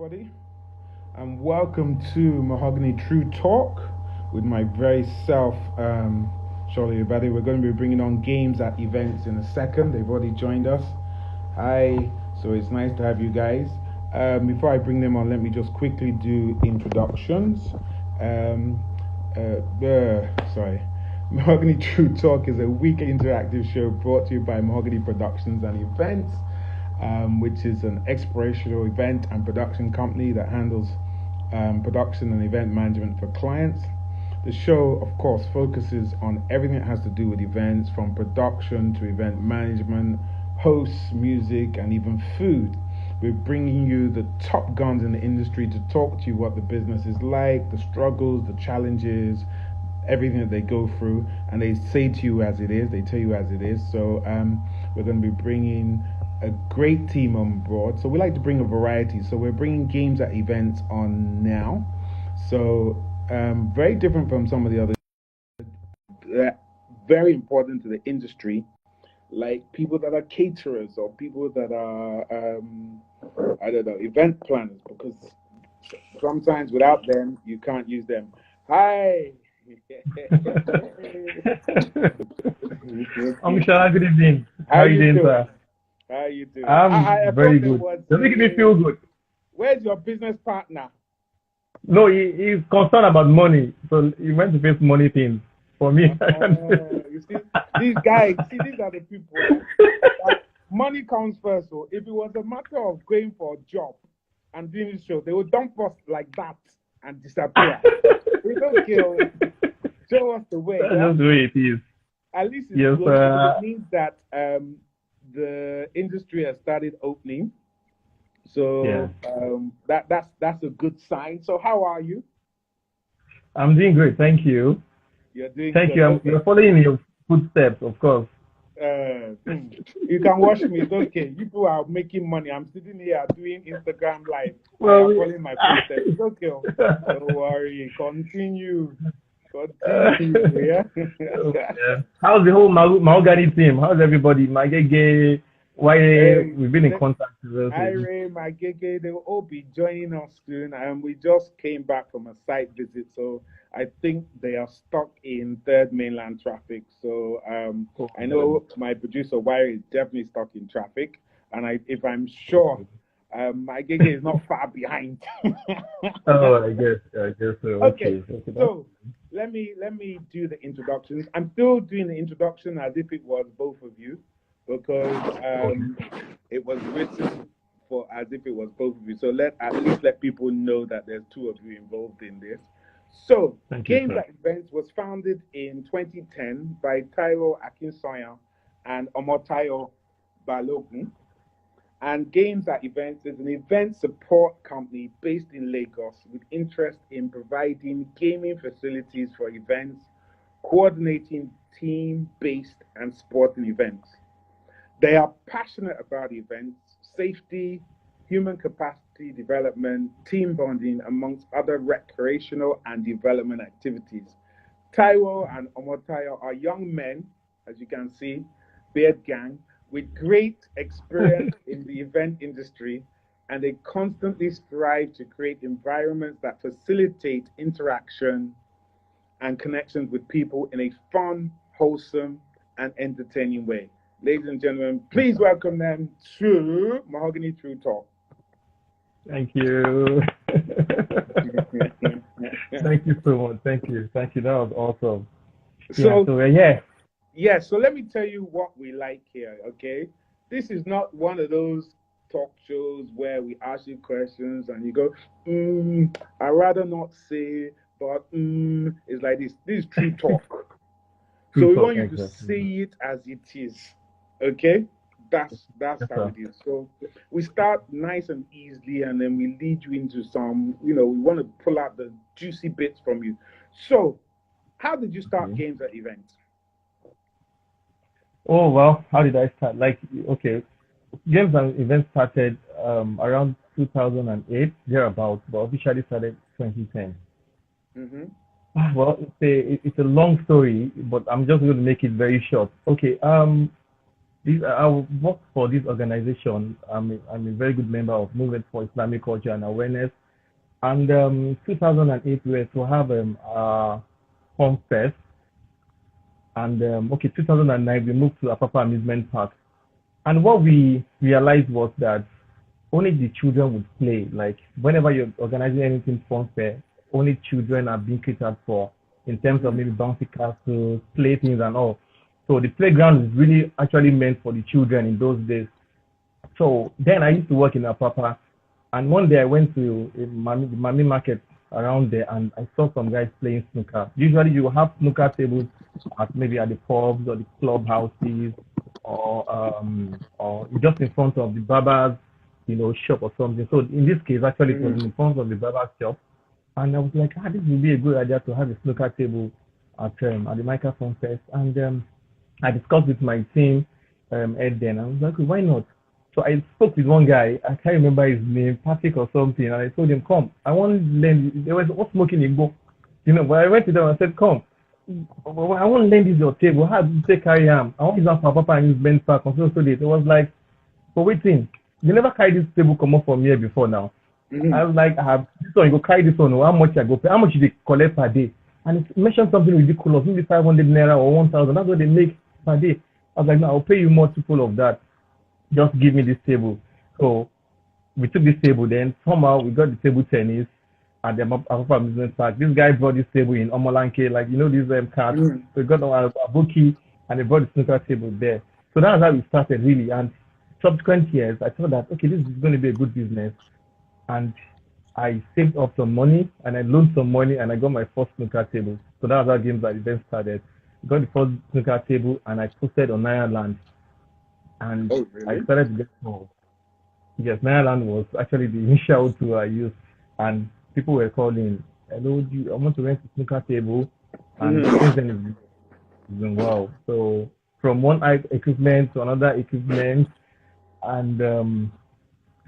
everybody, and welcome to Mahogany True Talk with my very self, Shirley everybody. We're going to be bringing on games at events in a second. They've already joined us. Hi, so it's nice to have you guys. Before I bring them on, let me just quickly do introductions. Sorry. Mahogany True Talk is a weekly interactive show brought to you by Mahogany Productions and Events, which is an explorational event and production company that handles production and event management for clients. The show, of course, focuses on everything that has to do with events, from production to event management, hosts, music, and even food. We're bringing you the top guns in the industry to talk to you what the business is like, the struggles, the challenges, everything that they go through, and they say to you as it is, they tell you as it is. So we're going to be bringing a great team on board. So we like to bring a variety. So we're bringing games at events on now. So very different from some of the others. Very important to the industry, like people that are caterers or people that are, I don't know, event planners, because sometimes without them, you can't use them. Hi. Shana, good evening. How are you doing, doing? sir? How you doing? I'm very good. You're making me feel good. Where's your business partner? No, he's concerned about money. So you meant to face money things. For me, you see, these guys, these are the people. Money comes first. So if it was a matter of going for a job and doing this show, they would dump us like that and disappear. We don't kill. Show us the way. That's just the way it is. At least it's good. It means that the industry has started opening. So that's a good sign. So how are you? I'm doing great, thank you. You're doing thank good. you. Okay. You're following your footsteps, of course. You can watch me. It's okay. People are making money. I'm sitting here doing Instagram live. Well, I'm following my footsteps. It's okay. Don't worry. Continue. Yeah. How's the whole Mahogany team? How's everybody? Magege, we've been in contact. Ire, Magege, they will all be joining us soon. And we just came back from a site visit, so I think they are stuck in third mainland traffic. So I know my producer Wire is definitely stuck in traffic, and if I'm sure, Magege is not far behind. I guess so. Okay. So let me do the introductions. I'm still doing the introduction as if it was both of you, because it was written for as if it was both of you. So at least let people know that there's two of you involved in this. So Games at Events was founded in 2010 by Taiwo, Akinsanya, and Omotayo, Balogun. And Games at Events is an event support company based in Lagos with interest in providing gaming facilities for events, coordinating team-based and sporting events. They are passionate about events, safety, human capacity development, team bonding, amongst other recreational and development activities. Taiwo and Omotayo are young men, as you can see, beard gang, with great experience in the event industry, and they constantly strive to create environments that facilitate interaction and connections with people in a fun, wholesome, and entertaining way. Ladies and gentlemen, please welcome them to Mahogany True Talk. Thank you. Thank you so much. Thank you. That was awesome. So let me tell you what we like here, okay? This is not one of those talk shows where we ask you questions and you go, I'd rather not say, but it's like this. This is true talk. So we want you to see it as it is, okay? That's how it is. So we start nice and easily, and then we lead you into some, we want to pull out the juicy bits from you. So how did you start Games at Events? Oh, well, how did I start? Games and Events started around 2008, thereabouts, but officially started 2010. Well, it's a long story, but I'm just going to make it very short. Okay, I work for this organization. I'm a very good member of Movement for Islamic Culture and Awareness. And 2008, we were to have home fest. And okay, 2009, we moved to Apapa Amusement Park. And what we realized was that only the children would play. Like whenever you're organizing anything fun fair, only children are being catered for in terms of maybe bouncy castles, playthings and all. So the playground is really actually meant for the children in those days. So then I used to work in Apapa, and one day I went to a Mami market around there, and I saw some guys playing snooker. Usually you have snooker tables at maybe at the pubs or the clubhouses, or just in front of the barber's, shop or something. So in this case, actually, it was in front of the barber's shop, and I was like, this would be a good idea to have a snooker table at the microphone fest. And I discussed with my team head then. I was like, why not? So I spoke with one guy. I can't remember his name, Patrick or something. And I told him, come, I want to learn. They were all smoking a book. But I went to them and said, come, I want to lend this your table. How do you take carry him? I want to use for Papa and use Ben Park. So it was like, but waiting, you never carry this table come up from here before now. I was like, I have this one, you go carry this one. How much I go pay? How much they collect per day? And it mentioned something ridiculous, maybe 500 naira or 1,000. That's what they make per day. I was like, no, I'll pay you multiple of that. Just give me this table. So we took this table. Then somehow we got the table tennis at the Apapa Amusement Park. This guy brought this table in Omolanke, like these cards. So we got a bookie and they brought the snooker table there. So that's how we started really. And subsequent years, I thought that okay, this is going to be a good business. And I saved up some money and I loaned some money and I got my first snooker table. So that was how games at the event started. I got the first snooker table and I posted on Ireland. And I started to get more. Yes, Ireland was actually the initial tool I used. And people were calling, hello, I want to rent a snooker table. And since then it's been wow. So from one equipment to another equipment, and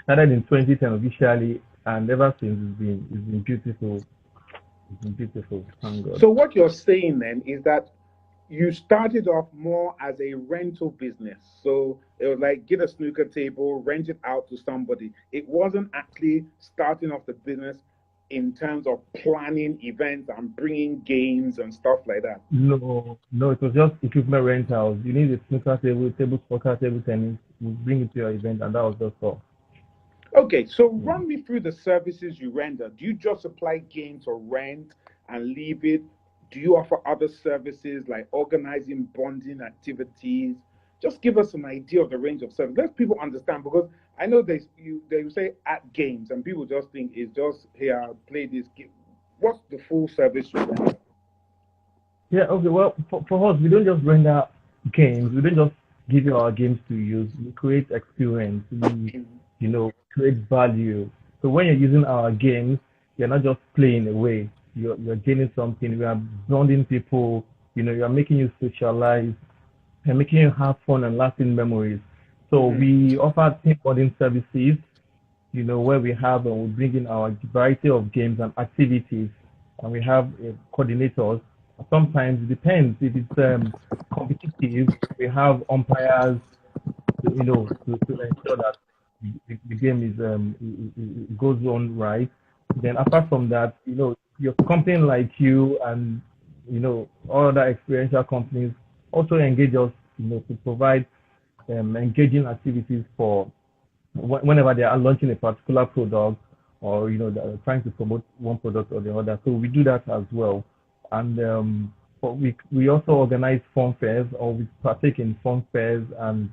started in 2010 officially, and ever since it's been beautiful. It's been beautiful. Thank God. So what you're saying then is that you started off more as a rental business. So it was like get a snooker table, rent it out to somebody. It wasn't actually starting off the business in terms of planning events and bringing games and stuff like that. No, it was just equipment rentals. You need a snooker table poker, table tennis. You bring it to your event, and that was just all. Okay, so run me through the services you render. Do you just supply games or rent and leave it? Do you offer other services like organizing bonding activities? Just give us an idea of the range of service. Let people understand, because I know they say at games and people just think it's just here, play this game. What's the full service you render? Yeah, okay. Well, for us, we don't just render games. We don't just give you our games to use. We create experience. We, create value. So when you're using our games, you're not just playing away. You're gaining something. We are bonding people. You're making you socialize. You're making you have fun and lasting memories. So we offer team bonding services, where we have and we bring in our variety of games and activities, and we have coordinators. Sometimes it depends. If it's competitive, we have umpires, to ensure that the game is it goes on right. Then apart from that, your company like you and all other experiential companies also engage us, to provide engaging activities for whenever they are launching a particular product, or they're trying to promote one product or the other. So we do that as well. And we also organize fun fairs, or we partake in fun fairs and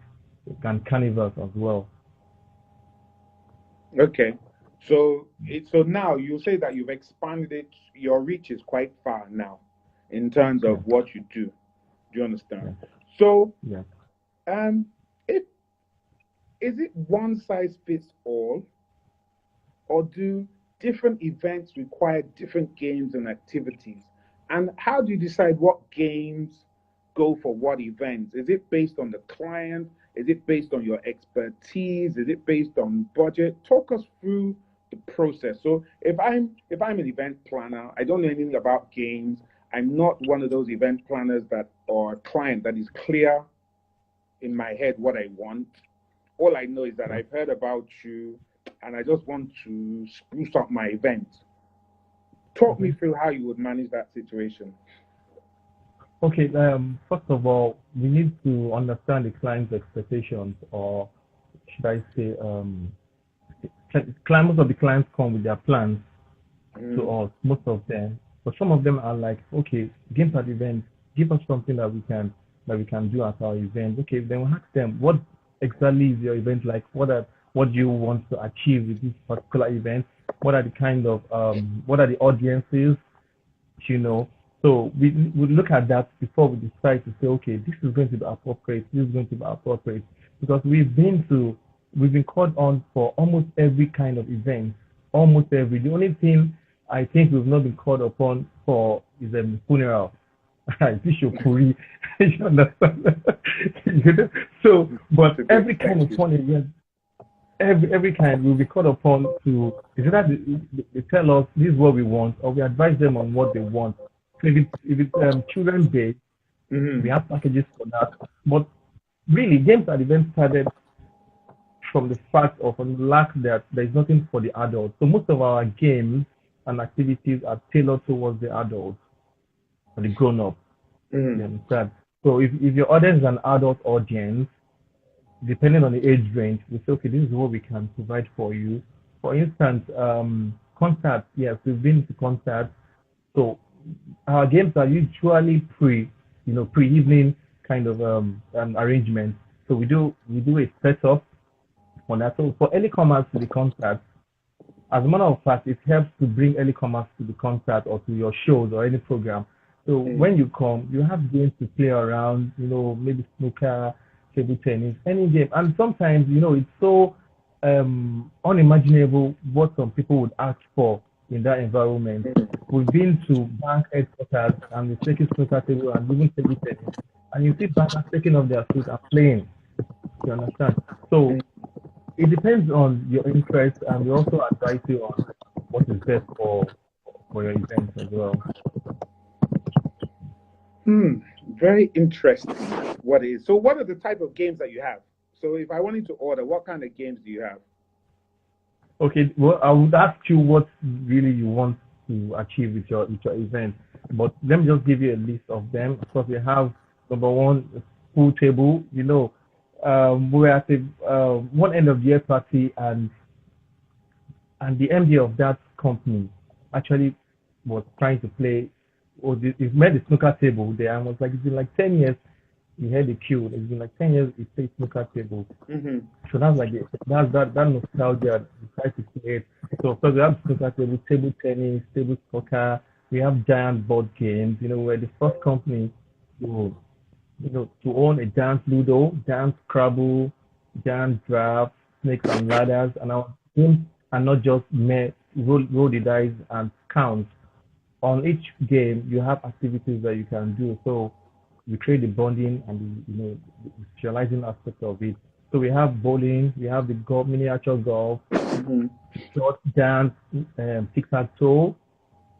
carnivals as well. Okay, so now you say that you've expanded it. Your reach is quite far now, in terms of what you do. Do you understand? Yeah. So, yeah. Is it one size fits all, or do different events require different games and activities? And how do you decide what games go for what events? Is it based on the client? Is it based on your expertise? Is it based on budget? Talk us through the process. So if I'm an event planner, I don't know anything about games. I'm not one of those event planners or a client that is clear in my head what I want. All I know is that I've heard about you, and I just want to spruce up my event. Talk me through how you would manage that situation. Okay, first of all, we need to understand the client's expectations, or should I say, most of the clients come with their plans to us, most of them. But some of them are like, okay, games at event, give us something that we can do at our event. Okay, then we ask them, what exactly is your event like? What do you want to achieve with this particular event? What are the kind of what are the audiences? You know, so we look at that before we decide to say, okay, this is going to be appropriate. This is going to be appropriate, because we've been called on for almost every kind of event, almost every. The only thing I think we've not been called upon for is a funeral. You understand? So, but every kind of fun event, every kind will be called upon to. Is that they tell us this is what we want, or we advise them on what they want. So if it's children based, we have packages for that. But really, games at events started from the fact of a lack that there is nothing for the adults. So most of our games and activities are tailored towards the adults or the grown-up. You understand? So if your audience is an adult audience, depending on the age range, we say, okay, this is what we can provide for you. For instance, concerts. Yes, we've been to concerts. So our games are usually pre-evening kind of arrangements. So we do a setup on that. So for early comers to the concert, as a matter of fact, it helps to bring early comers to the concert or to your shows or any program. So when you come, you have games to play around, maybe snooker, table tennis, any game. And sometimes, it's so unimaginable what some people would ask for in that environment. We've been to bank headquarters and we're taking snooker table and even table tennis. And you see bankers taking off their suits and playing. You understand? So it depends on your interest, and we also advise you on what is best for your events as well. Very interesting. What is so? What are the type of games that you have? So, if I wanted to order, what kind of games do you have? Okay, well, I would ask you what really you want to achieve with your event, but let me just give you a list of them. Of course, we have number one, pool table. We're at one end of the year party, and the MD of that company actually was trying to play. He made the snooker table there, and was like, it's been like 10 years. He had the queue. It's been like 10 years. He played snooker table. So that's like that nostalgia we try to create. So of course we have snooker table, table tennis, table soccer. We have giant board games. We're the first company to own a giant Ludo, giant Scrabble, giant draft, snakes and ladders, and our games are not just roll the dice and count. On each game, you have activities that you can do. So we create the bonding and the visualizing aspect of it. So we have bowling, we have the miniature golf, short dance, tic-tac-toe.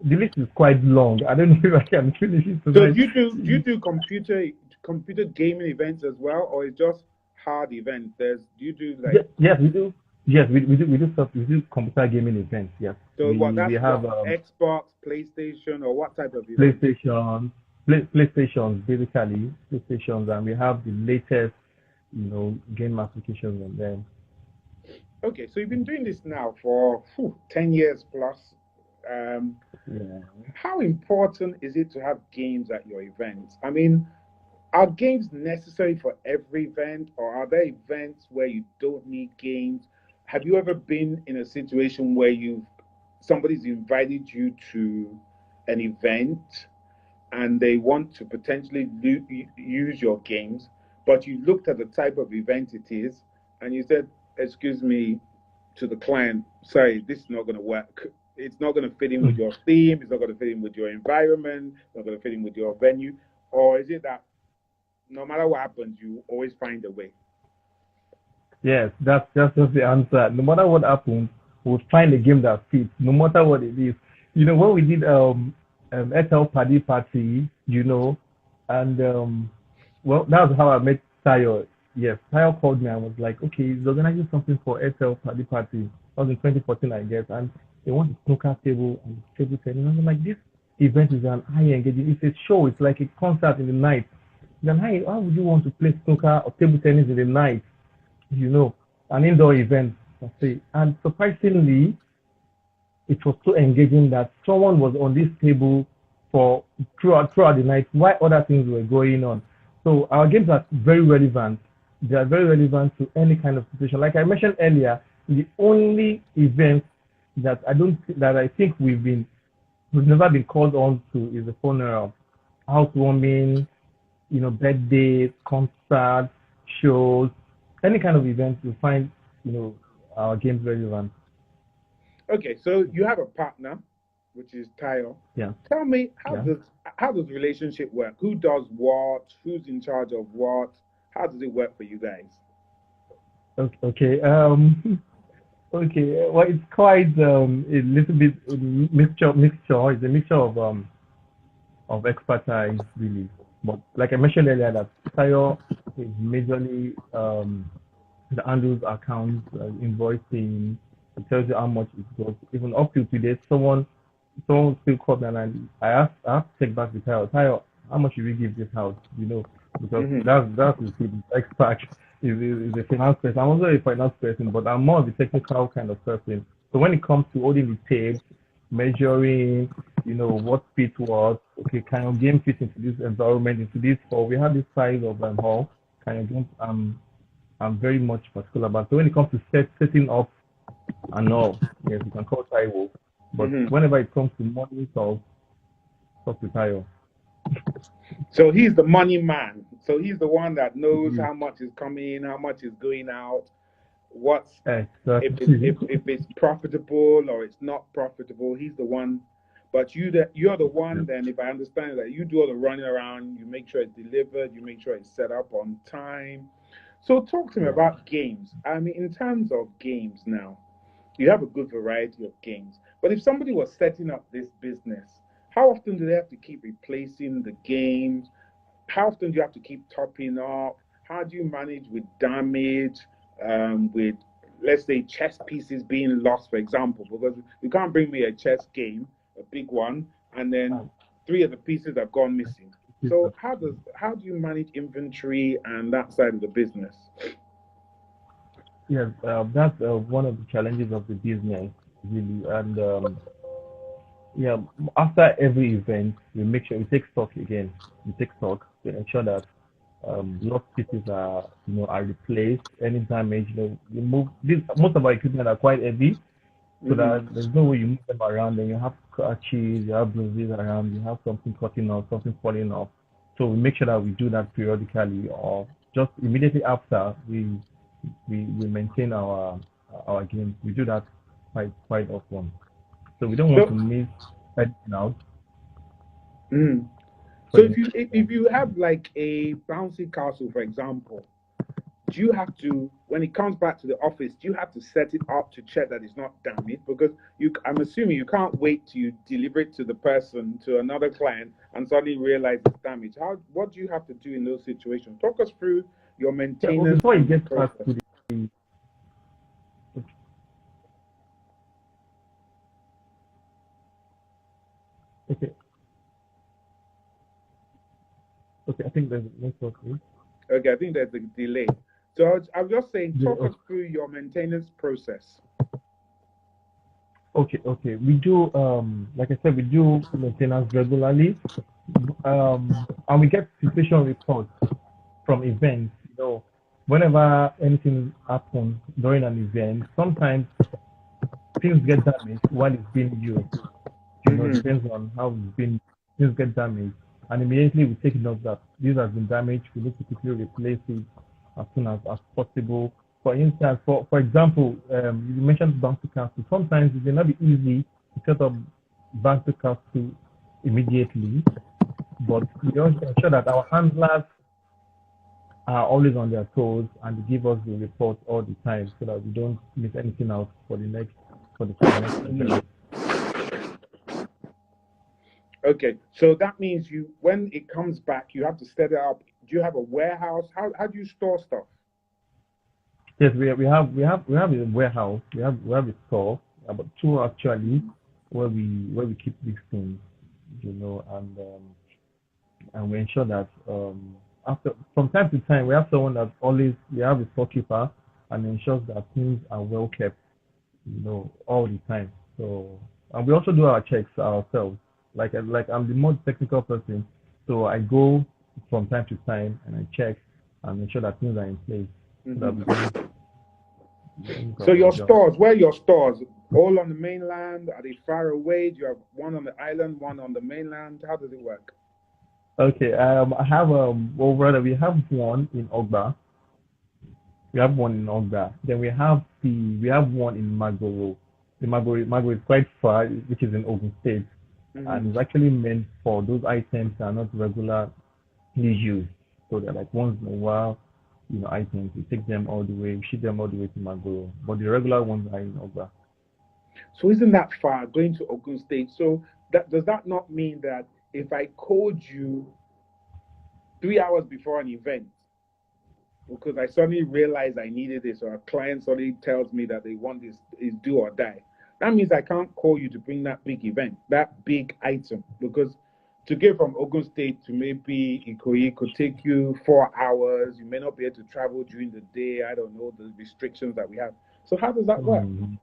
The list is quite long. I don't know if I can finish it tonight. So do you do computer gaming events as well, or is just hard events? Do you do like? Yes, we do. Yes, we do computer gaming events. Yes. So we have Xbox, PlayStation, or what type of event? PlayStations, basically PlayStations, and we have the latest, game applications on them. Okay, so you've been doing this now for 10 years plus. How important is it to have games at your events? I mean, are games necessary for every event, or are there events where you don't need games? Have you ever been in a situation where somebody's invited you to an event and they want to potentially use your games, but you looked at the type of event it is and you said, excuse me, to the client, sorry, this is not going to work. It's not going to fit in with your theme. It's not going to fit in with your environment. It's not going to fit in with your venue. Or is it that no matter what happens, you always find a way? Yes, that's just the answer. No matter what happens, we'll find a game that fits, no matter what it is. When we did Ethel Paddy Party, and well, that's how I met Taiwo. yes, Taiwo called me. I was like, okay, he's organizing something for Airtel party party. That was in 2014, I guess, and they want a snooker table and table tennis. And I'm like, this event is an high engaging. It's a show. It's like a concert in the night. Then how would you want to play snooker or table tennis in the night? You know, an indoor event. I say, and surprisingly, it was so engaging that someone was on this table for throughout the night while other things were going on. So our games are very relevant. They are very relevant to any kind of situation. Like I mentioned earlier, the only event that I think we've never been called on to is the funeral, housewarming, birthdays, concerts, shows, any kind of event you find, our games relevant. Okay, so you have a partner, which is Tayo. Yeah, Tell me, yeah. how does relationship work? Who does what? Who's in charge of what? How does it work for you guys? Okay, okay. Okay. Well, it's quite a little bit mixture. It's a mixture of expertise, really. But like I mentioned earlier, that Tayo is majorly the handles accounts, invoicing. It tells you how much it goes. Even up to today, someone still called me and I have to check back with Tayo, how much should we give this house? Because Hmm. that's the expert is a finance person. I'm also a finance person, but I'm more of a technical kind of person. So when it comes to holding the tapes, measuring, what fit was, okay, kind of game fit into this environment, into this hall. We have this size of hall, kind of games I'm very much particular about. So when it comes to setting up and all, yes, you can call Taiwo. But Hmm. whenever it comes to money talk to Taiwo. So he's the money man. So he's the one that knows Mhm. how much is coming in, how much is going out, what's Exactly. if it's profitable or it's not profitable. He's the one. But you're the one. Then, if I understand that, you do all the running around. You make sure it's delivered. You make sure it's set up on time. So talk to me Yeah. about games. I mean, in terms of games now, you have a good variety of games. But if somebody was setting up this business, how often do they have to keep replacing the games? How often do you have to keep topping up? How do you manage with damage, with, let's say, chess pieces being lost, for example? Because you can't bring me a chess game, a big one, and then Um, three of the pieces have gone missing. So how do you manage inventory and that side of the business? Yes, that's one of the challenges of the business, really. And yeah, after every event, we make sure we take stock again. We take stock to ensure that lost pieces are replaced. Any damage, you move. Most of our equipment are quite heavy, so Hmm. that there's no way you move them around. And you have scratches, you have bruises around, you have something cutting off, something falling off. So we make sure that we do that periodically, or just immediately after we maintain our games. We do that quite often. So we don't want to So, miss anything out. mm. So So yeah. if you have like a bouncy castle, for example, do you have to, when it comes back to the office, do you have to set it up to check that it's not damaged? Because I'm assuming you can't wait to deliver it to the person, to another client, and suddenly realize it's damaged. What do you have to do in those situations? Talk us through your Yeah, well, maintenance before you and the get past process. to the okay, okay, I think there's a network. Okay, I think there's a delay. So I was just saying, Yeah, talk us through your maintenance process. okay, okay. We do like I said, we do maintenance regularly. And we get situation reports from events. Whenever anything happens during an event, sometimes things get damaged while it's being used. It Hmm. depends on how it's been, things get damaged. And immediately we take note that this has been damaged. We need to quickly replace it as soon as possible. For instance, for example, you mentioned bank accounts. Sometimes it may not be easy to set up bank accounts immediately, but we also ensure that our handlers are always on their toes and they give us the report all the time so that we don't miss anything out for the next event. Okay, so that means when it comes back, you have to set it up. Do you have a warehouse? How do you store stuff? Yes, we have a warehouse. We have a store, about two actually, where we keep these things, and we ensure that after from time to time we have someone that always we have a storekeeper and ensures that things are well kept, all the time. So and we also do our checks ourselves. Like I'm the more technical person, so I go from time to time and I check and ensure that things are in place so that we Hmm. don't So drop our your job. stores, where are your stores? All on the mainland? Are they far away? Do you have one on the island, one on the mainland? How does it work? Okay, I have well, rather we have one in Ogba. We have one in Ogba. Then we have one in Magoro. The Magoro is quite far, which is in Ogun State, and Hmm. it's actually meant for those items that are not regularly used. So they're like once in a while, items. We take them all the way, we ship them all the way to Magoro. But the regular ones are in Ogba. So isn't that far going to Ogun State? So that does that not mean that if I called you 3 hours before an event, because I suddenly realized I needed this, or a client suddenly tells me that they want this is do or die. That means I can't call you to bring that big event, that big item, because to get from Ogun State to maybe Ikoyi could take you 4 hours. You may not be able to travel during the day. I don't know the restrictions that we have. So how does that work? Mm.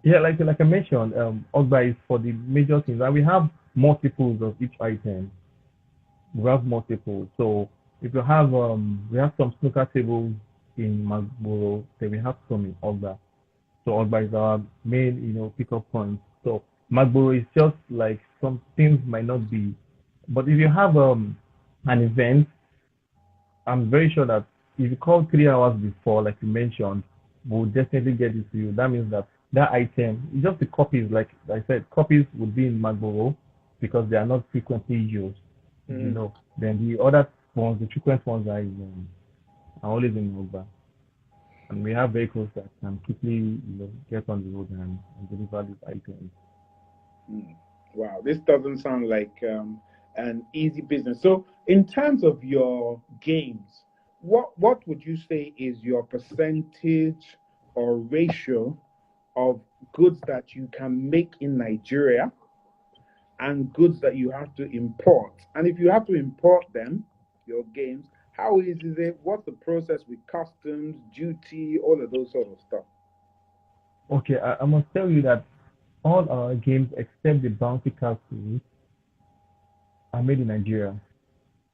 Yeah, like I mentioned, Ogba is for the major things, and we have multiples of each item. We have multiple. So if you have we have some snooker tables in Magboro, then we have some in Ogba. So Ogba is our main, pickup point. So Magboro is just like some things might not be, but if you have an event, I'm very sure that if you call 3 hours before, like you mentioned, we'll definitely get it to you. That means that that item, just the copies, like I said, copies would be in Magboro because they are not frequently used, Mm. Then the other ones, the frequent ones are always in Ogba. And we have vehicles that can quickly, get on the road and deliver these items. Mm. Wow, this doesn't sound like an easy business. So, in terms of your games, what would you say is your percentage or ratio of goods that you can make in Nigeria and goods that you have to import? And if you have to import them, your games, how easy is it? What's the process with customs, duty, all of those sort of stuff? Okay, I must tell you that all our games except the Bounty Castle are made in Nigeria.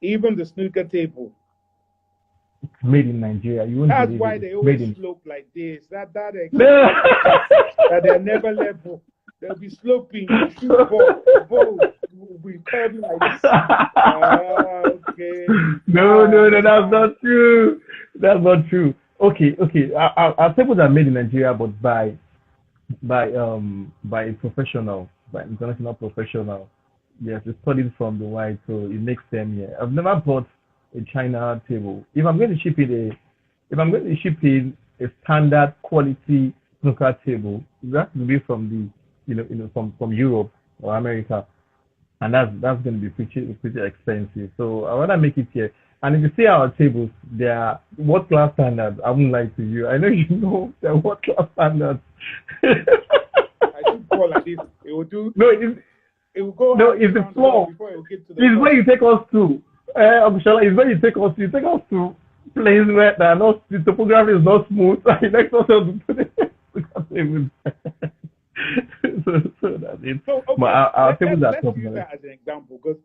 Even the snooker table. It's made in Nigeria. You won't That's believe why it. It's they made always in. slope like this. That No. explains it. That they're never level. They'll be sloping. You shoot ball will be curving like this. Okay. No, Now I no, no, that's understand. not true. That's not true. Okay, okay. Our tables are made in Nigeria, but by a professional, by international professional. Yes, it's studied from the white, so it makes them. Yeah, I've never bought a China table. If I'm going to ship in a standard quality snooker table, it has to be from from Europe or America, and that's going to be pretty expensive. So I rather make it here. And if you see our tables, they are what class standards. I won't lie to you. I know you know they're what class standards. I should ball like this. It will do. No, it's It will go no, halfway it's the around the world floor. before it will get to the It's where top. you take us to. Abushala, it's where you take us to places where that are not the topography is not smooth. And you next us to put it so that's it. So But okay, our tables are let's top use notch. that as an example because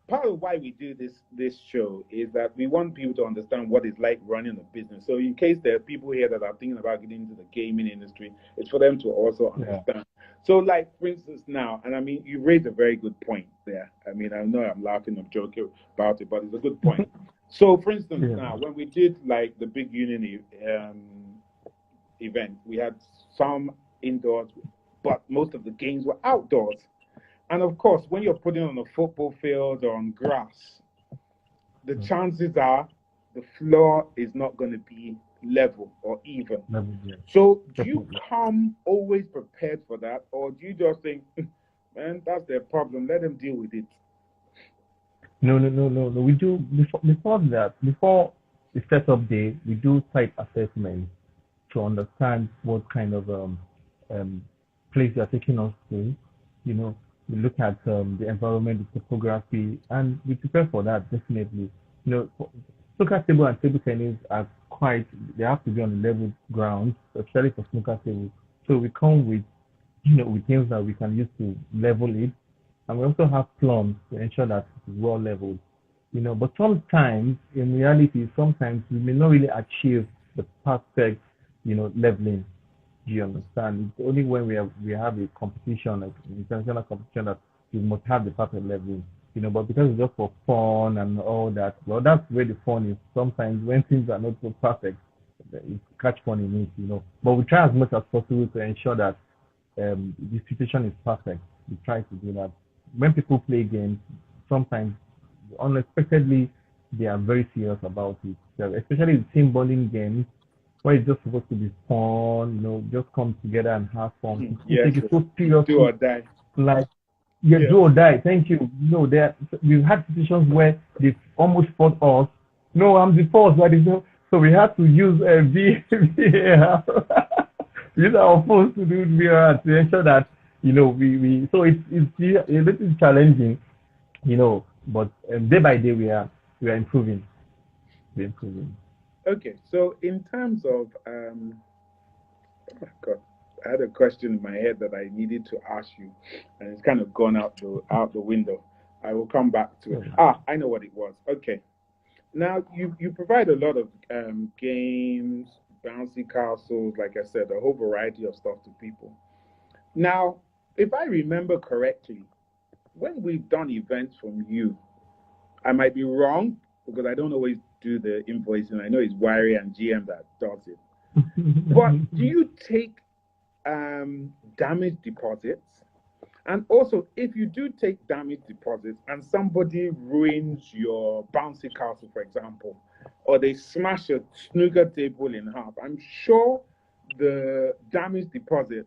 part of why we do this show is that we want people to understand what it's like running a business. So in case there are people here that are thinking about getting into the gaming industry, it's for them to also Yeah. understand. So like for instance now, and I mean you raised a very good point there. I mean I know I'm laughing, I'm joking about it, but it's a good point. So for instance Yeah. now, when we did like the big union event, we had some indoors, but most of the games were outdoors. And of course, when you're putting on a football field or on grass, the chances are the floor is not going to be level or even. Yeah. So, do you Definitely. come always prepared for that, or do you just think, man, that's their problem, let them deal with it? No, no, no, no, no. We do before that. Before the setup day, we do site assessment to understand what kind of um, place you are taking us to. You know, we look at the environment, the topography, and we prepare for that definitely. You know, snooker table and table tennis are quite, they have to be on the level ground, especially for snooker table. So we come with, with things that we can use to level it. And we also have plums to ensure that it is well leveled. But sometimes, in reality, sometimes we may not really achieve the perfect, leveling. Do you understand? It's only when we have a competition, like international competition, that we must have the perfect leveling. But because it's just for fun and all that, well, that's where the fun is. Sometimes when things are not so perfect, you catch fun in it. But we try as much as possible to ensure that the situation is perfect. We try to do that. When people play games, sometimes unexpectedly they are very serious about it. So especially the team bonding games, where it's just supposed to be fun, just come together and have fun. People Yes, take it so do seriously, or die. like do or die. Thank you. We've had situations where they almost fought us. No, I'm the force, that is no. So we had to use VAR. Use our phones to do VAR to ensure that we so it's a little challenging, but day by day we are improving. We're improving. Okay, so in terms of oh God, I had a question in my head that I needed to ask you, and it's kind of gone out the window. I will come back to it. I know what it was. Okay, now you provide a lot of games, bouncy castles, like I said, a whole variety of stuff to people. Now, if I remember correctly, when we've done events from you, I might be wrong because I don't always do the invoicing. I know it's Wiry and GM that does it. But do you take damage deposits? And also, if you do take damage deposits and somebody ruins your bouncy castle, for example, or they smash a snooker table in half, I'm sure the damage deposit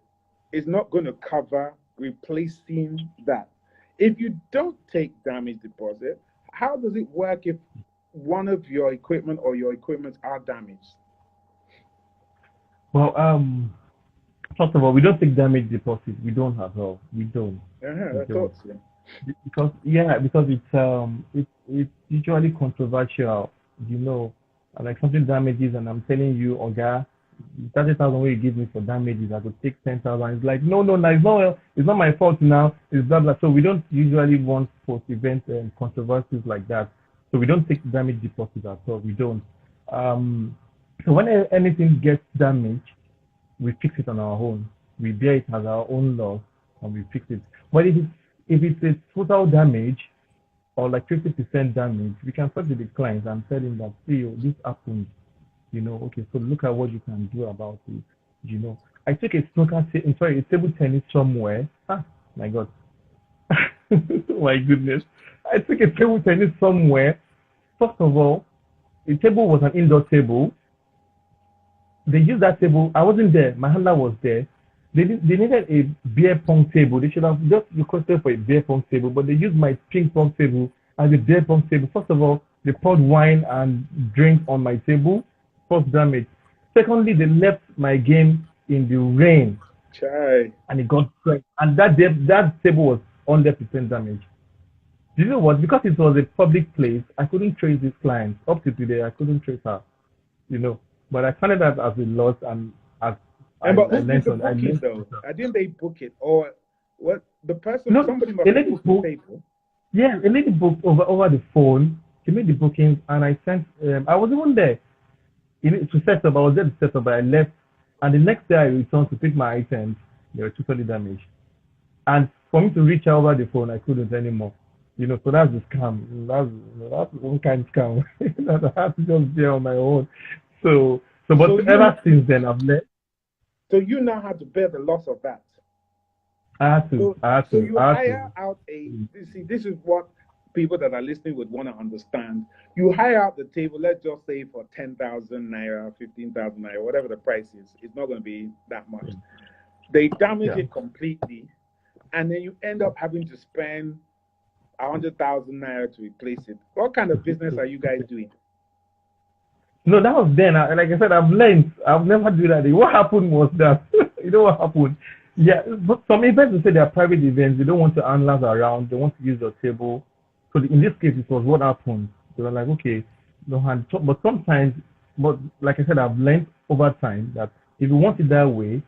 is not going to cover replacing that. If you don't take damage deposit, how does it work if one of your equipment or your equipment are damaged? Well, first of all, we don't take damage deposit. We don't at all. We don't. We I don't. thought so. Because it's usually controversial, you know, like something damages, and I'm telling you, Oga, 30,000 what you give me for damages, I could take 10,000. It's like no, it's not my fault now. It's blah blah. So we don't usually want post event controversies like that. So we don't take damage deposit at all. We don't. So when anything gets damaged, we fix it on our own. We bear it as our own loss and we fix it. But if it's a total damage or like 50% damage, we can talk to the clients and tell him that, see, this happened. Okay, so look at what you can do about it. I took a table tennis somewhere. My God. My goodness. I took a table tennis somewhere. First of all, the table was an indoor table. They used that table. I wasn't there. My handler was there. They needed a beer pong table. They should have just requested for a beer pong table, but they used my ping pong table as a beer pong table. First of all, they poured wine and drink on my table. First damage. Secondly, they left my game in the rain. Chai. And it got straight. And that table was 100% damage. Do you know what? Because it was a public place, I couldn't trace this client. Up to today, I couldn't trace her. But I found that as a loss, and as but who I did learned the on, I booking learned. though? Didn't they book it, or what? The person, No, somebody a must have lady booked the booked. table. Yeah, a lady booked over the phone. She made the bookings, and I sent. I was even there. To set up, I was there to set up, but I left. And the next day, I returned to pick my items. They were totally damaged. And for me to reach out over the phone, I couldn't anymore. So that's the scam. That's one kind of scam that I have to just bear on my own. But ever since then, I've left. So you now have to bear the loss of that. I had to. So you hire out this is what people that are listening would want to understand. You hire out the table, let's just say for 10,000 naira, 15,000 naira, whatever the price is. It's not going to be that much. They damage it completely, and then you end up having to spend 100,000 naira to replace it. What kind of business are you guys doing? No, that was then. Like I said, I've learned. I've never do that. What happened was that you know what happened. Yeah, but some events they say they are private events. They don't want to handlers around. They want to use your table. So in this case, it was what happened. They were like, okay, no hand. But sometimes, but like I said, I've learned over time that if you want it that way,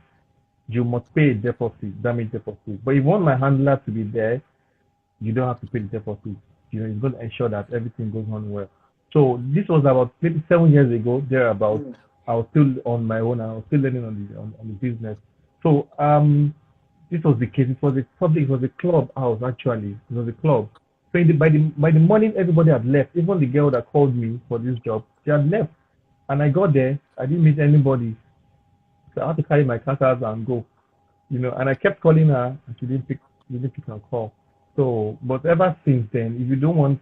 you must pay a deposit, damage deposit. But if you want my handler to be there, you don't have to pay the deposit. You know, it's going to ensure that everything goes on well. So this was about maybe 7 years ago, thereabout. Mm. I was still on my own. I was still learning on the business. So this was the case. It was a public. It was a club house actually. It was a club. So by the morning, everybody had left. Even the girl that called me for this job, she had left. And I got there. I didn't meet anybody. So I had to carry my carters and go. You know, and I kept calling her, and she didn't pick her call. So, but ever since then, if you don't want,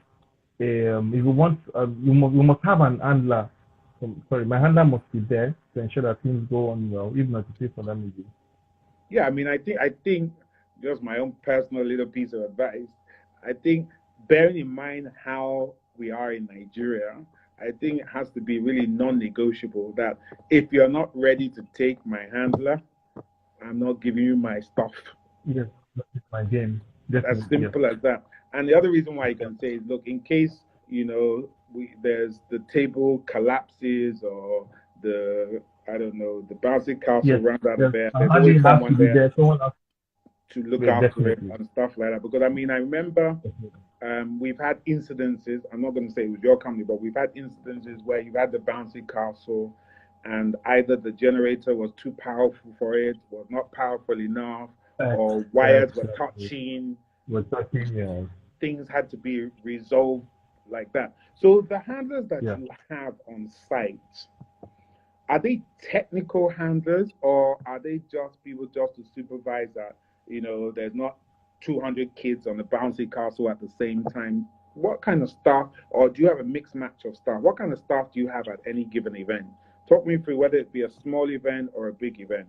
if you want, you must have an handler. Sorry, my handler must be there to ensure that things go on well. If not, to pay for that maybe. Yeah, I mean, I think just my own personal little piece of advice. I think bearing in mind how we are in Nigeria, I think it has to be really non-negotiable that if you're not ready to take my handler, I'm not giving you my stuff. Yes, that's my game. As Definitely, yes. simple as that. And the other reason why you can say is, look, in case there's the table collapses or the I don't know the bouncy castle Yes, runs out of yes. bed, And there's always handling has to someone be there there. Someone has to look yeah, after it definitely. and stuff like that. Because I mean, I remember Definitely. we've had incidences. I'm not going to say it was your company, but we've had incidences where you've had the bouncy castle, and either the generator was too powerful for it, was not powerful enough, or wires were Exactly. touching. We're talking, yeah. Things had to be resolved like that. So the handlers that Yeah. you have on site, are they technical handlers or are they just people just to supervise that, there's not 200 kids on the bouncy castle at the same time? What kind of staff, or do you have a mixed match of staff? What kind of staff do you have at any given event? Talk me through whether it be a small event or a big event.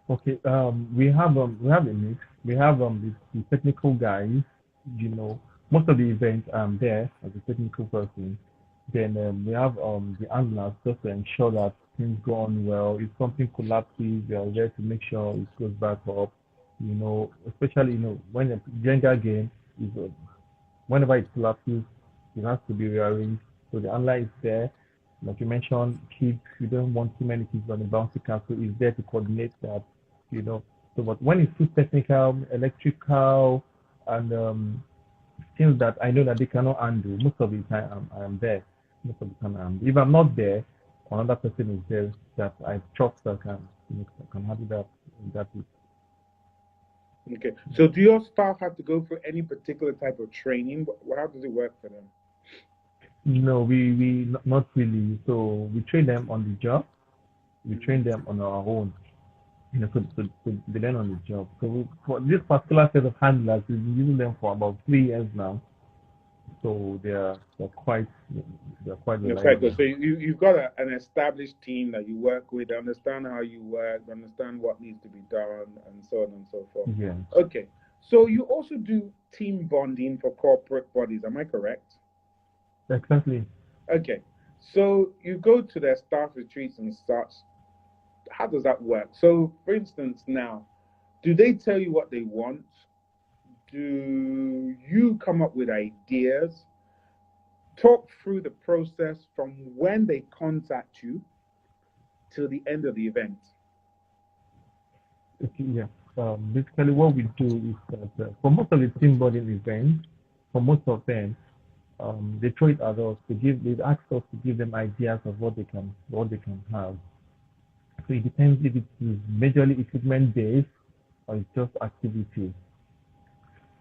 Okay. We have a mix. We have the technical guys. You know, most of the events I'm there as a technical person. Then we have the handlers just to ensure that things go on well. If something collapses, we are there to make sure it goes back up. You know, especially when a Jenga game is whenever it collapses, it has to be rearranged. So the handler is there. Like you mentioned, kids, you don't want too many kids on the bouncy castle. Is there to coordinate that, you know. So, but when it's too technical, electrical, and things that I know that they cannot handle, most of the time I'm there. Most of the time if I'm not there, another person is there that I trust that can handle that. Okay. So do your staff have to go through any particular type of training? How does it work for them? No, we not really. So we train them on the job. We train Mm. them on our own. So they learn on the job. So for this particular set of handlers, we've been using them for about 3 years now. So they're quite You're quite good. reliable. So you've got an established team that you work with. They understand how you work. They understand what needs to be done, and so on and so forth. Yeah, Okay. So you also do team bonding for corporate bodies. Am I correct? exactly. Okay. So you go to their staff retreats and such. How does that work? So, for instance, now, do they tell you what they want? Do you come up with ideas? Talk through the process from when they contact you till the end of the event. Okay, yeah. Basically, what we do is that for most of the team building events, for most of them, they throw it at us. They ask us to give them ideas of what they can have. So it depends if it is majorly equipment based or it's just activity.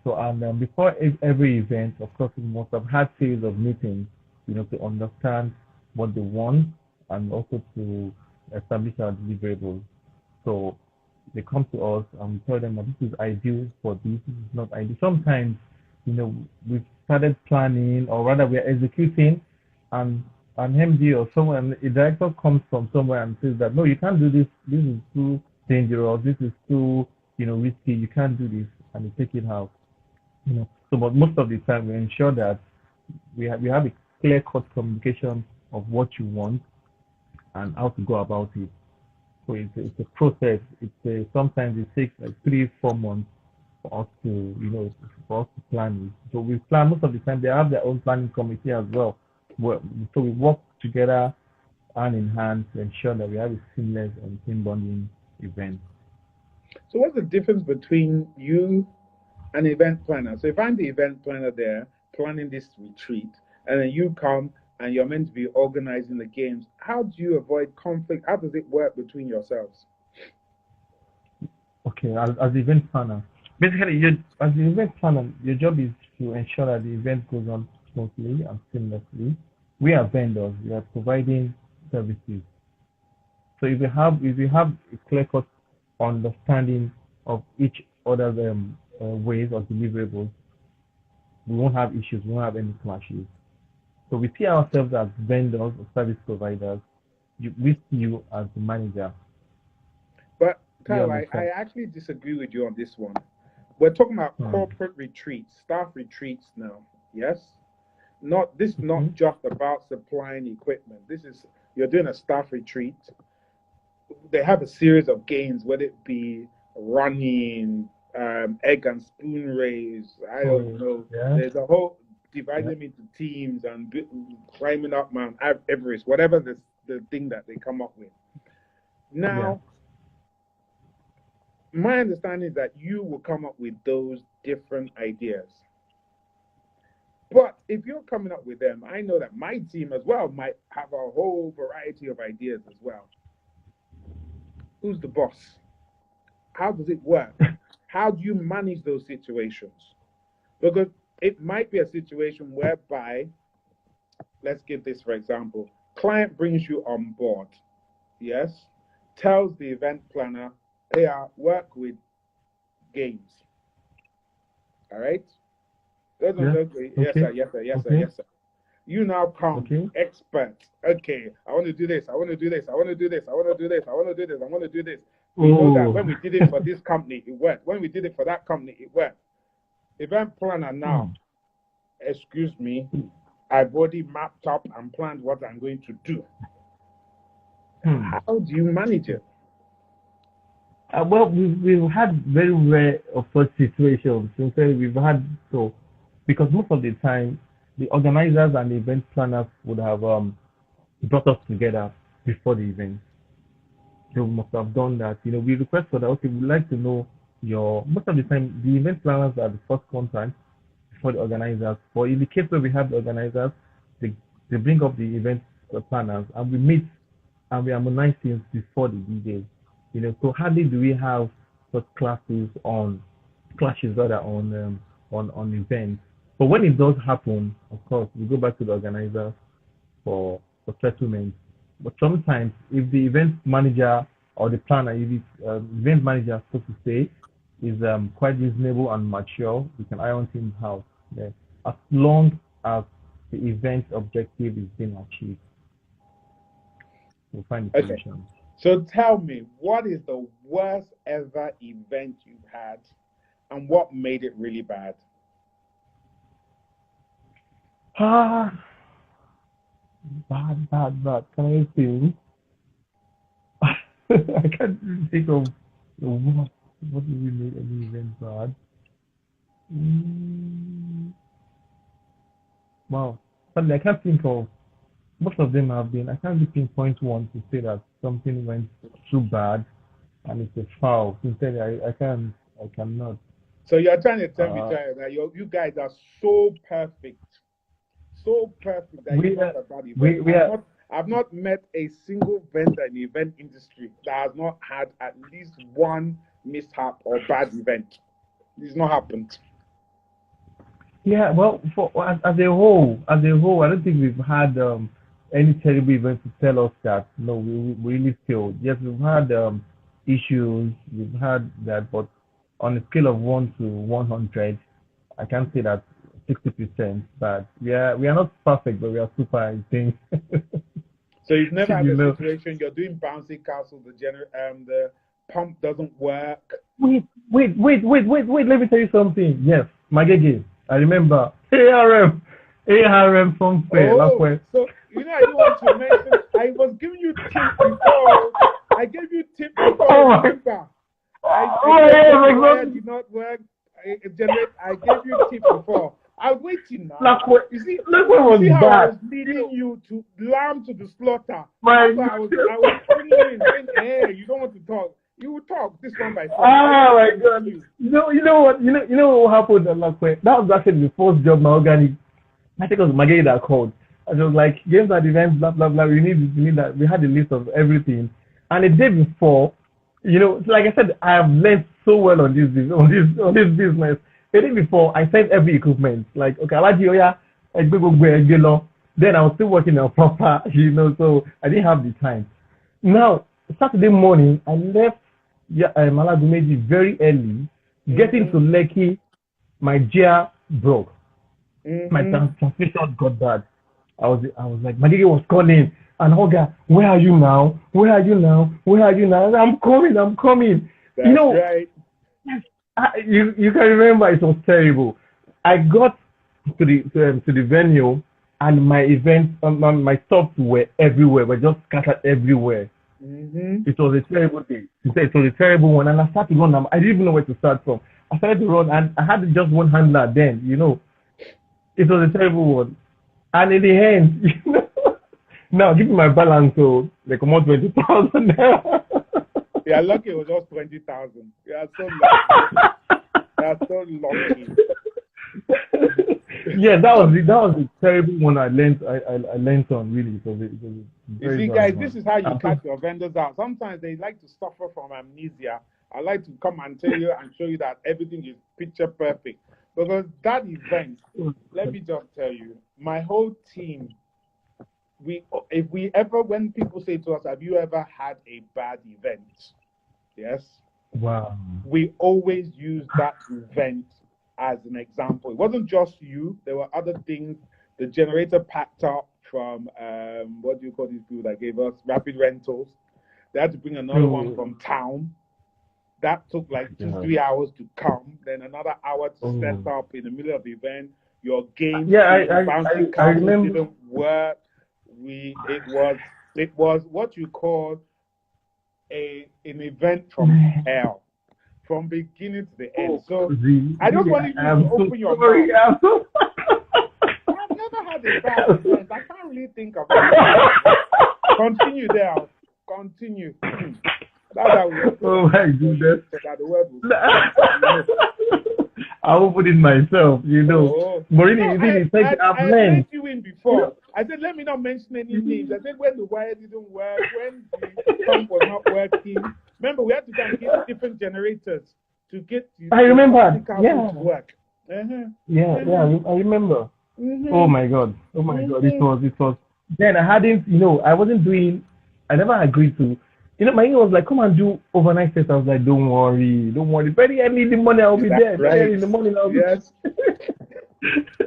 So and before every event, of course, we must have had series of meetings, to understand what they want and also to establish our deliverables. So they come to us and we tell them that this is ideal for this is not ideal. Sometimes, we've started planning or rather we're executing and an MD or someone, a director comes from somewhere and says that no, you can't do this, this is too dangerous, this is too, risky, you can't do this, and you take it out. So but most of the time we ensure that we have a clear cut communication of what you want and how to go about it. So it's a process. Sometimes it takes like 3 4 months for us to for us to plan it. So we plan most of the time. They have their own planning committee as well. So we work together hand in hand to ensure that we have a seamless and team bonding event. So what's the difference between you and the event planner? So if I'm the event planner there planning this retreat, and then you come and you're meant to be organizing the games, how do you avoid conflict? How does it work between yourselves? Okay, as the event planner, basically, as the event planner, your job is to ensure that the event goes on smoothly and seamlessly. We are vendors. We are providing services. So if you have a clear-cut understanding of each other's ways of deliverables, we won't have issues. We won't have any clashes. So we see ourselves as vendors or service providers. We see you as the manager. But Taiwo, I actually disagree with you on this one. We're talking about corporate retreats, staff retreats now. Yes, not just about supplying equipment. You're doing a staff retreat. They have a series of games, whether it be running, egg and spoon race. I don't know. Yeah. There's a whole dividing them into teams and climbing up Mount Everest, whatever the thing that they come up with. Now, my understanding is that you will come up with those different ideas. But if you're coming up with them, I know that my team as well might have a whole variety of ideas as well. Who's the boss? How does it work? How do you manage those situations? Because it might be a situation whereby, let's give this for example, client brings you on board, yes, tells the event planner, hey, I work with games. All right? Yes, sir, yes, sir, yes, sir, yes, sir. You now come, expert. Okay, I want to do this, I want to do this, I want to do this, I want to do this, I want to do this, I want to do this. We know that when we did it for this company, it worked. When we did it for that company, it worked. Event planner now, excuse me, I've already mapped up and planned what I'm going to do. How do you manage it? Well, we've had very rare of such situations. We've had because most of the time the organizers and the event planners would have brought us together before the event. They must have done that. We request for that. Okay, we'd like to know most of the time the event planners are the first contact for the organizers. But in the case where we have the organizers, they bring up the event planners and we meet and we harmonize things before the D-Day. So hardly do we have such clashes on events. But when it does happen, of course, we go back to the organizer for settlement. But sometimes, if the event manager or the planner, if it's event manager, so to say, is quite reasonable and mature, we can iron things out. Yeah. As long as the event objective is being achieved, we'll find the solution. Okay. So tell me, what is the worst ever event you've had, and what made it really bad? Bad. Can I think? I can't really think of what really made any event bad. Wow. But I can't think of. Most of them have been. I can't really pinpoint one to say that something went too bad and it's a foul. Sincerely, I cannot. So you're trying to tell me that you guys are so perfect that you not a bad event. I've not met a single vendor in the event industry that has not had at least one mishap or bad event. It's not happened. Yeah, well, as a whole, I don't think we've had any terrible event to tell us that no, we really failed. Yes, we've had issues, we've had that, but on a scale of 1 to 100, I can't say that 60%. But we are not perfect, but we are super, I think. So you've never had a situation you're doing bouncy castle, the pump doesn't work. Wait, let me tell you something. Yes, Mahogany. I remember ARM from fair. You know, I didn't want to mention. I was giving you tips before. I gave you tips before. Remember? I wire did not work. I gave you tips before. I'm waiting now. You see how I was leading you to lamb to the slaughter. I was bringing you in saying, hey, you don't want to talk. You will talk this one by phone. Oh my God! You know what happened? That was actually the first job Mahogany. I think it was Mahogany that called. And it was like games at events, blah blah blah. We need that. We had a list of everything. And the day before, like I said, I have learned so well on this business. The day before, I sent every equipment. Like, okay, then I was still working on proper, so I didn't have the time. Now, Saturday morning, I left Balogun very early, getting to Lekki, my gear broke. My transmission got bad. I was like, Magigi was calling, and Hoga, where are you now? Where are you now? Where are you now? I'm coming. That's right. You can remember it was terrible. I got to the venue, and my events, my stops were everywhere, were just scattered everywhere. It was a terrible day. It was a terrible one, and I started to run. I didn't even know where to start from. I started to run, and I had just one handler then. It was a terrible one. And in the end, now give me my balance, so they come out 20,000. Yeah, lucky it was just 20,000. Yeah, so lucky. Yeah, that was a terrible one. I learned on really. You see, guys, this is how you catch your vendors out. Sometimes they like to suffer from amnesia. I like to come and tell you and show you that everything is picture perfect. Because that event, let me just tell you, my whole team, when people say to us, have you ever had a bad event? Yes. Wow. We always use that event as an example. It wasn't just you. There were other things. The generator packed up from, what do you call these people that gave us? Rapid Rentals. They had to bring another one from town. That took like 2-3 hours to come. Then another hour to set up in the middle of the event. Your game, bouncing castles didn't work. It was what you call an event from hell, from beginning to the end. So I just wanted you to open your mouth. I've never had a bad event. I can't really think of it. Continue there. Continue. That's how we oh my goodness. So that the word will I will put it myself, Morini, I let you in before. I said, let me not mention any names. I said, when the wire didn't work, when the pump was not working. Remember, we had to go and get different generators to get I remember. To work. I remember. Oh my God. It was. Then I hadn't, I wasn't doing, I never agreed to. My email was like, come and do overnight test. I was like, don't worry. Very early in the morning, I'll be there. Very early in the morning, I'll be there.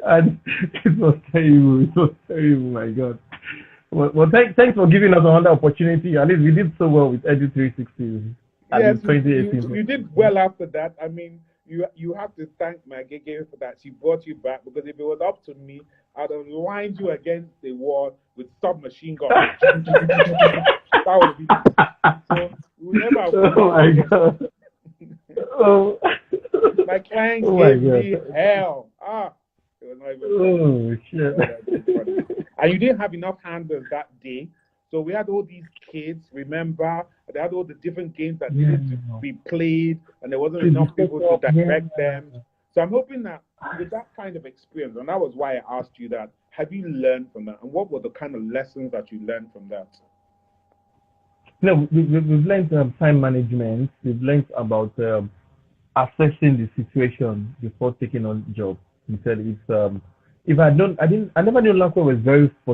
And it was terrible. My God. Well, thanks for giving us another opportunity. At least we did so well with Edu 360. Yes, 2018. You did well after that. I mean, you have to thank my Gege for that. She brought you back, because if it was up to me, I'd have lined you against the wall with submachine gun. That would be so we never. Oh my God. My client gave me hell. It was not even shit. And you didn't have enough handlers that day. So we had all these kids, remember? They had all the different games that needed to be played, and there wasn't enough people to direct them. So I'm hoping that with that kind of experience, and that was why I asked you that, have you learned from that? And what were the kind of lessons that you learned from that? No, we've learned time management. We've learned about assessing the situation before taking on job. He said if I never knew Lakwa was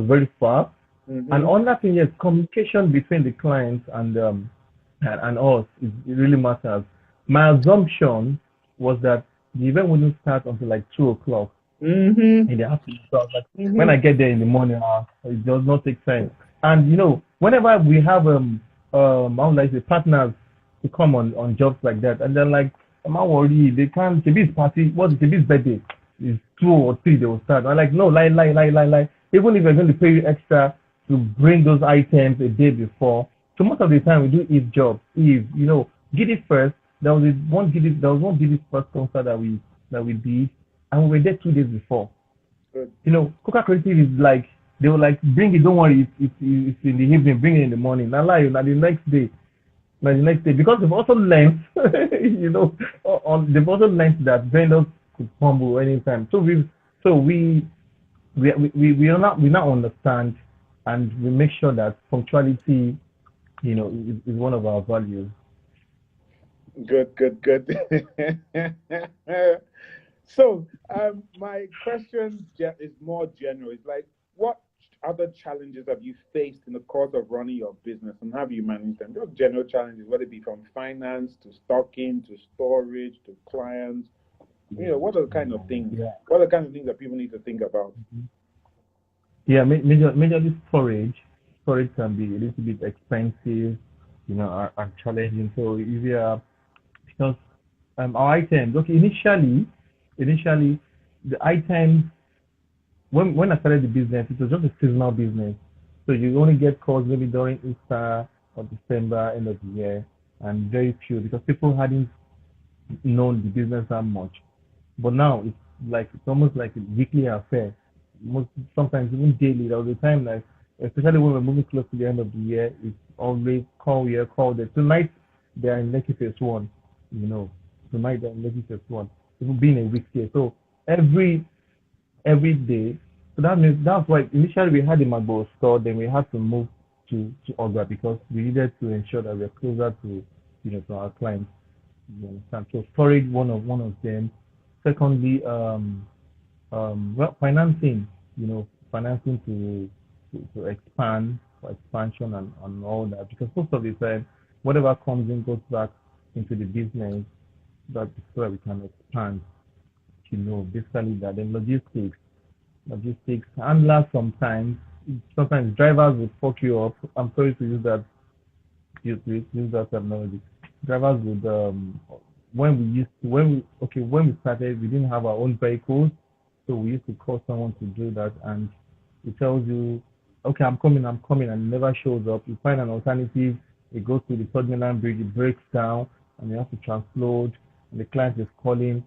very far. And another thing is communication between the clients and us. It really matters. My assumption was that the event wouldn't start until like 2:00 in the afternoon. So when I get there in the morning, it does not take time. And whenever we have partners to come on jobs like that, and they're like, I'm not worried, they can't. Chebi's party, what's Chebi's birthday? It's 2 or 3 they will start. I'm like, no, lie. Even if they're going to pay you extra, to bring those items a day before. So most of the time we do Eve jobs. Eve, get it first. There was one Giddy first concert that we did, and we were there 2 days before. Good. Coca Creative is like they will like bring it. Don't worry, it's in the evening. Bring it in the morning. Not lie, not the next day. Not the next day because they've also learned, they've also learned that vendors could fumble anytime. So we now understand, and we make sure that punctuality, is one of our values. Good, good, good. So, my question is more general. It's like, what other challenges have you faced in the course of running your business, and have you managed them? Just general challenges, whether it be from finance to stocking to storage to clients. What are the kind of things? Yeah. What are the kind of things that people need to think about? Yeah, majorly storage. Storage can be a little bit expensive, and challenging. So if you are because our items, okay, initially the items when I started the business, it was just a seasonal business. So you only get calls maybe during Easter or December, end of the year, and very few because people hadn't known the business that much. But now it's almost like a weekly affair. Sometimes even daily. There was a time like especially when we're moving close to the end of the year, it's always call here, call there. Tonight they are in Lekki phase one, you know. Tonight they're in Lekki phase one. It will be in a week here. So every day. So that means that's why initially we had the Magbo store, then we had to move to Oga because we needed to ensure that we're closer to to our clients. You understand? So storage one of them. Secondly, well, financing. Financing to expand for expansion and all that because most of the time whatever comes in goes back into the business that so that we can expand. Basically that. Then logistics handlers sometimes drivers will fuck you up. I'm sorry to use that terminology. Drivers would when we started we didn't have our own vehicles, so we used to call someone to do that, and it tells you, okay, I'm coming, and it never shows up. You find an alternative, it goes to the third mainland bridge, it breaks down, and you have to transload, and the client is calling,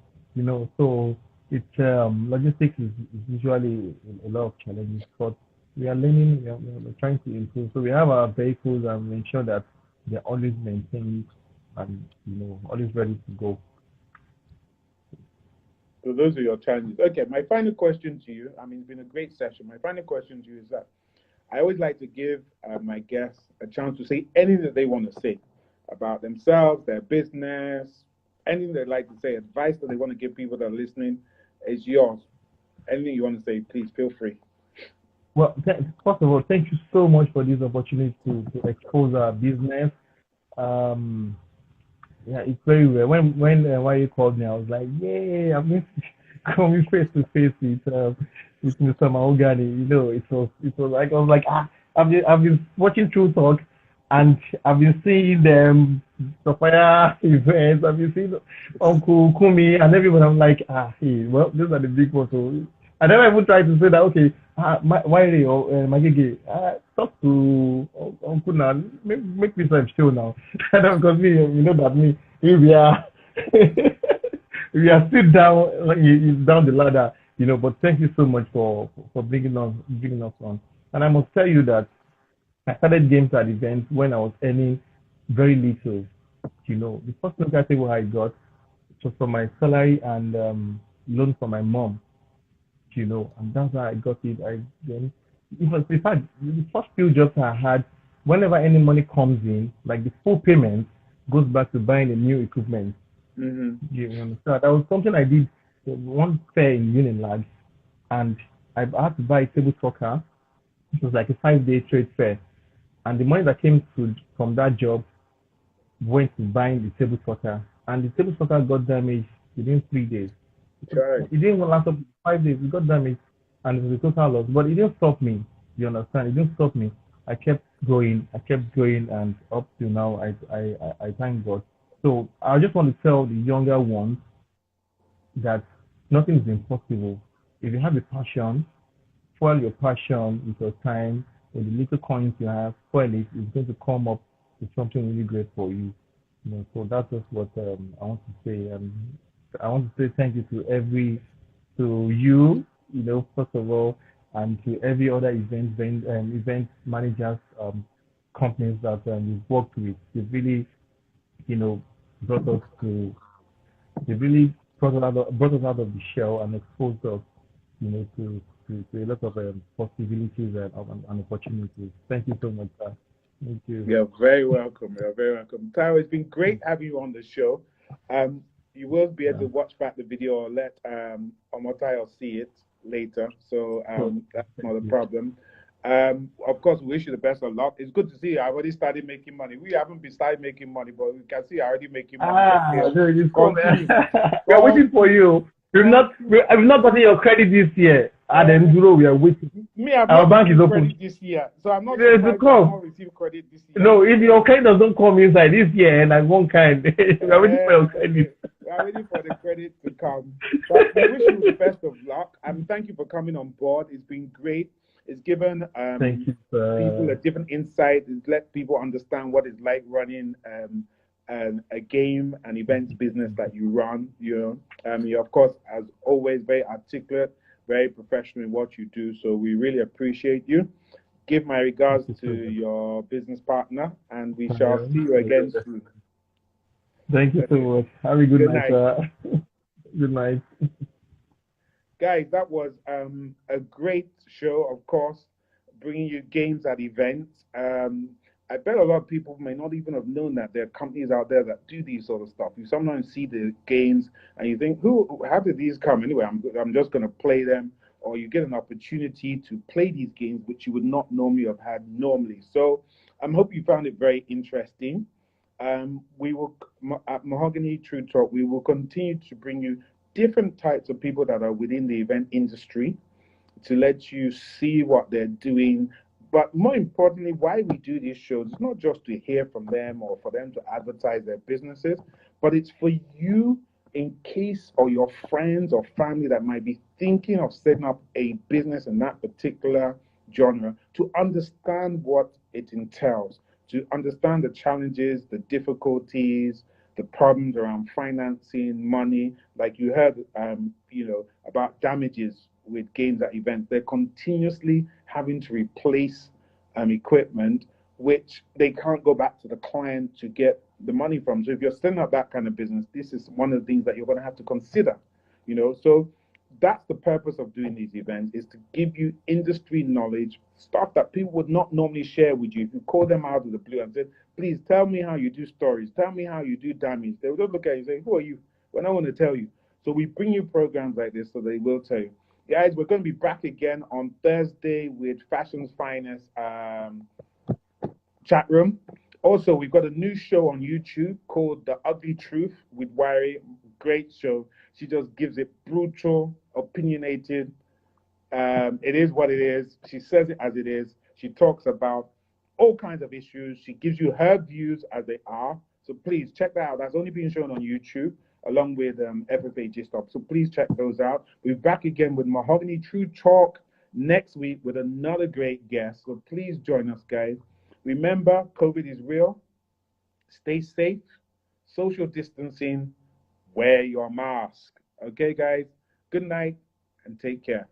so it's logistics is usually a lot of challenges, but we are learning, we're trying to improve. So we have our vehicles and we ensure that they're always maintained and always ready to go. So those are your challenges. Okay, my final question to you, it's been a great session. My final question to you is that I always like to give my guests a chance to say anything that they want to say about themselves, their business, anything they'd like to say, advice that they want to give people that are listening is yours. Anything you want to say, please feel free. Well, first of all, thank you so much for this opportunity to expose our business. Yeah, it's very rare. When you called me, I was like, yeah, I'm going to come face to face with Mr. Mahogany. It was like I was like, I've been watching True Talk, and I've been seeing them Sophia events. I've been seeing Uncle Kumi and everyone. I'm like, hey, well, these are the big ones. So I never even tried to say that. Okay, Wiley or Magigi, talk to Uncle now. Make me some show now. Because we are we are still down the ladder. But thank you so much for bringing us on. And I must tell you that I started games at events when I was earning very little. The first local table I got was from my salary and loan from my mom. And that's how I got it. In fact, the first few jobs I had, whenever any money comes in, like the full payment goes back to buying the new equipment. Mm-hmm. You understand? That was something I did one fair in Unilag, and I had to buy a table soccer. It was like a 5-day trade fair, and the money that came from that job went to buying the table soccer, and the table soccer got damaged within 3 days. Right. It didn't even last up 5 days. It got damaged, and it was a total loss. But it didn't stop me. You understand? It didn't stop me. I kept going, and up till now, I thank God. So I just want to tell the younger ones that nothing is impossible. If you have a passion, fuel your passion with your time, with the little coins you have, spoil it, it's going to come up with something really great for you. You know, so that's just what I want to say. I want to say thank you to you, you know, first of all, and to every other event managers, companies that we've worked with. They've really, you know, brought us to, they really brought us out of the shell and exposed us, you know, to a lot of possibilities and opportunities. Thank you so much, sir. Thank you. You're very welcome. You're very welcome. Taiwo, it's been great having you on the show. You will be able Yeah. to watch back the video or let Omotayo see it later. So So, that's thank not a you. problem. Of course, we wish you the best of luck. It's good to see you. I already started making money. We haven't been started making money, but we can see you already making money. But still, No, you come. continue. We are waiting for you. We've not gotten your credit this year. And then we are waiting. Me, I've Our not bank is received open. credit this year, so I'm not Yes, to surprised I've come. not received credit this year. No, if your credit doesn't come inside this year, like one kind, we are waiting for your credit. We are waiting for the credit to come. But we wish you the best of luck. And thank you for coming on board. It's been great. It's given Thank you, people a sir. different insight. It's let people understand what it's like running a game and events business that you run. You're, of course, as always, very articulate, very professional in what you do. So we really appreciate you. Give my regards Thank you to so much. your business partner, and we shall see you again soon. Thank you so Okay. much. Have a good Good night, night. sir. Good night. Guys, that was a great show, of course, bringing you games at events. I bet a lot of people may not even have known that there are companies out there that do these sort of stuff. You sometimes see the games and you think, how did these come? Anyway, I'm just going to play them. Or you get an opportunity to play these games which you would not normally have had normally. So I hope you found it very interesting. We will, at Mahogany True Talk, we will continue to bring you different types of people that are within the event industry to let you see what they're doing. But more importantly, why we do these shows is not just to hear from them or for them to advertise their businesses, but it's for you in case or your friends or family that might be thinking of setting up a business in that particular genre to understand what it entails, to understand the challenges, the difficulties, the problems around financing, money. Like you heard, about damages with games at events. They're continuously having to replace equipment, which they can't go back to the client to get the money from. So if you're setting up that kind of business, this is one of the things that you're going to have to consider. So that's the purpose of doing these events, is to give you industry knowledge, stuff that people would not normally share with you. If you call them out of the blue and say, please tell me how you do stories, tell me how you do damage, they will just look at you and say, who are you? Well, I want to tell you. So we bring you programs like this so they will tell you. Guys, we're going to be back again on Thursday with Fashion's Finest chat room. Also, we've got a new show on YouTube called The Ugly Truth with Wari. Great show. She just gives it brutal, opinionated. It is what it is. She says it as it is. She talks about all kinds of issues. She gives you her views as they are. So please check that out. That's only being shown on YouTube along with FFA Stop. So please check those out. We're back again with Mahogany True Talk next week with another great guest. So please join us, guys. Remember, COVID is real. Stay safe. Social distancing. Wear your mask. Okay, guys? Good night and take care.